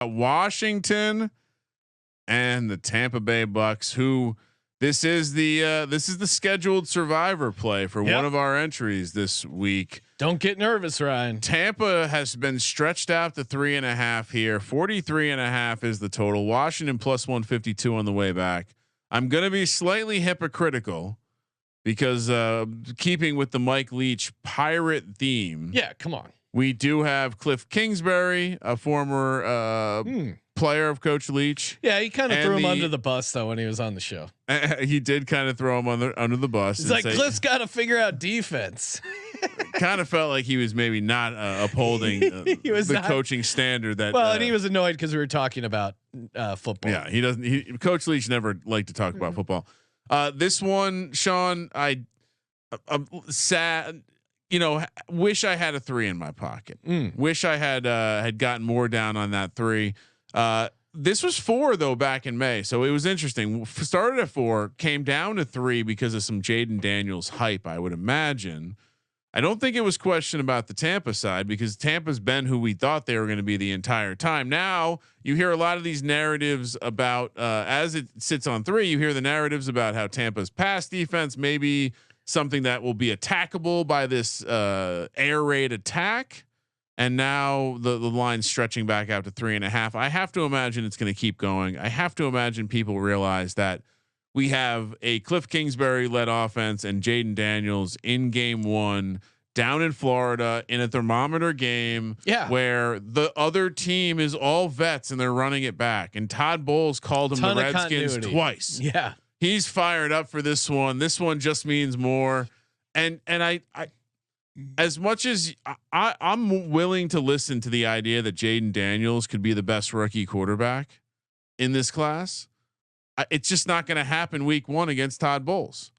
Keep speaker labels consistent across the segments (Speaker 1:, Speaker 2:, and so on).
Speaker 1: Washington and the Tampa Bay Bucks, who this is the scheduled survivor play for one of our entries this week.
Speaker 2: Don't get nervous, Ryan.
Speaker 1: Tampa has been stretched out to 3.5 here. 43.5 is the total. Washington plus 152 on the way back. I'm going to be slightly hypocritical because keeping with the Mike Leach pirate theme.
Speaker 2: Yeah, come on.
Speaker 1: We do have Cliff Kingsbury, a former player of Coach Leach.
Speaker 2: Yeah, he kind of threw him under the bus though when he was on the show.
Speaker 1: He did kind of throw him under the bus.
Speaker 2: He's like, Cliff's got to figure out defense.
Speaker 1: Kind of felt like he was maybe not upholding the coaching standard that.
Speaker 2: Well, and he was annoyed because we were talking about football.
Speaker 1: Yeah, he doesn't. Coach Leach never liked to talk about football. This one, Sean, I'm sad. Wish I had a 3 in my pocket. Wish I had gotten more down on that 3. This was 4 though back in May, so it was interesting. Started at 4, came down to 3 because of some Jaden Daniels hype. I would imagine. I don't think it was question about the Tampa side because Tampa's been who we thought they were going to be the entire time. Now you hear a lot of these narratives about as it sits on 3. You hear the narratives about how Tampa's pass defense maybe something that will be attackable by this air raid attack. And now the line's stretching back out to 3.5. I have to imagine it's going to keep going. I have to imagine people realize that we have a Cliff Kingsbury led offense and Jaden Daniels in game 1 down in Florida in a thermometer game where the other team is all vets and they're running it back. And Todd Bowles called him the Redskins twice.
Speaker 2: Yeah.
Speaker 1: He's fired up for this one. This one just means more. And I as much as I'm willing to listen to the idea that Jaden Daniels could be the best rookie quarterback in this class, it's just not going to happen week 1 against Todd Bowles.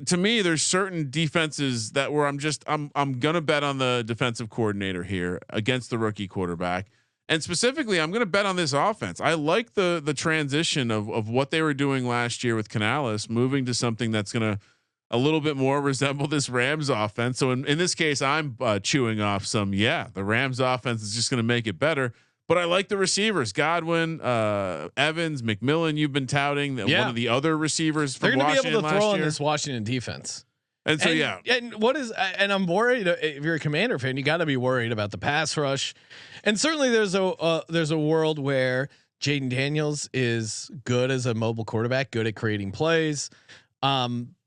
Speaker 1: To me, there's certain defenses that where I'm going to bet on the defensive coordinator here against the rookie quarterback. And specifically, I'm going to bet on this offense. I like the transition of what they were doing last year with Canales, moving to something that's going to a little bit more resemble this Rams offense. So in this case, I'm chewing off some. Yeah, the Rams offense is just going to make it better. But I like the receivers: Godwin, Evans, McMillan. You've been touting one of the other receivers from Washington last year. They're going to be able to throw on
Speaker 2: this Washington defense.
Speaker 1: And so
Speaker 2: and I'm worried. If you're a Commander fan, you got to be worried about the pass rush. And certainly there's a world where Jaden Daniels is good as a mobile quarterback, good at creating plays.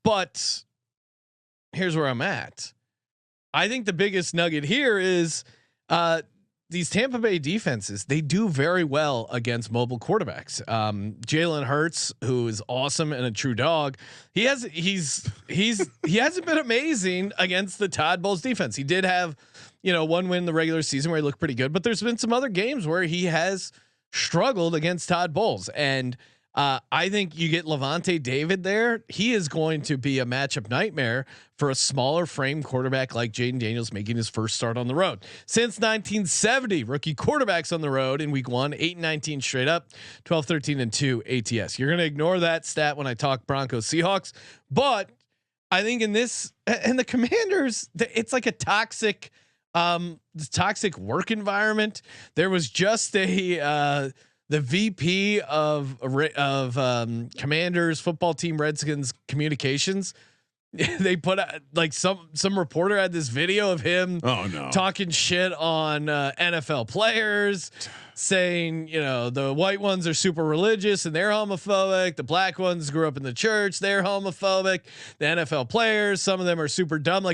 Speaker 2: But here's where I'm at. I think the biggest nugget here is these Tampa Bay defenses. They do very well against mobile quarterbacks. Jalen Hurts, who is awesome and a true dog, he hasn't been amazing against the Todd Bowles defense. He did have, one win in the regular season where he looked pretty good, but there's been some other games where he has struggled against Todd Bowles. And I think you get Levante David there. He is going to be a matchup nightmare for a smaller frame quarterback like Jaden Daniels making his first start on the road. Since 1970, rookie quarterbacks on the road in week 1, 8-19 straight up, 12-13-2 ATS. You're going to ignore that stat when I talk Broncos Seahawks, but I think in the Commanders, it's like a toxic work environment. There was just the VP of Commanders football team Redskins communications. They put out like some reporter had this video of him talking shit on NFL players, saying the white ones are super religious and they're homophobic. The black ones grew up in the church, they're homophobic. The NFL players, some of them are super dumb.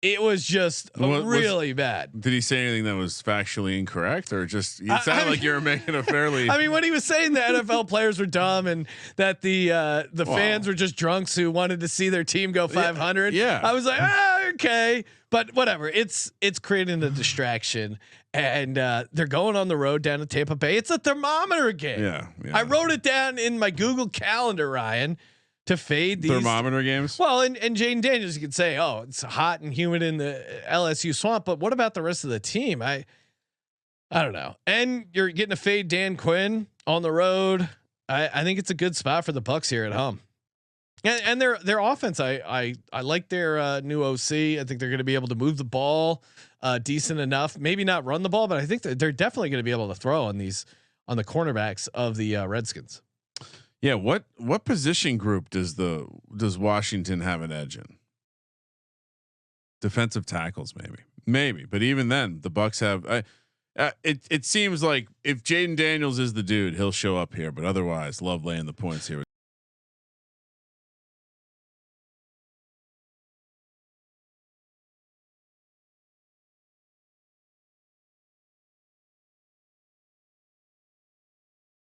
Speaker 2: It was just really bad.
Speaker 1: Did he say anything that was factually incorrect, or just it sounded like you were making a fairly?
Speaker 2: When he was saying the NFL players were dumb and that the fans were just drunks who wanted to see their team go 500.
Speaker 1: Yeah.
Speaker 2: I was like, okay, but whatever. It's creating a distraction, and they're going on the road down to Tampa Bay. It's a thermometer game.
Speaker 1: Yeah.
Speaker 2: I wrote it down in my Google Calendar, Ryan, to fade these
Speaker 1: thermometer games.
Speaker 2: Well, and Jaden Daniels, you could say, oh, it's hot and humid in the LSU swamp, but what about the rest of the team? I don't know. And you're getting to fade Dan Quinn on the road. I think it's a good spot for the Bucs here at home. And their offense, I like their new OC. I think they're going to be able to move the ball decent enough. Maybe not run the ball, but I think that they're definitely going to be able to throw on the cornerbacks of the Redskins.
Speaker 1: Yeah, what position group does Washington have an edge in? Defensive tackles, maybe, but even then, the Bucks have. It seems like if Jaden Daniels is the dude, he'll show up here. But otherwise, love laying the points here.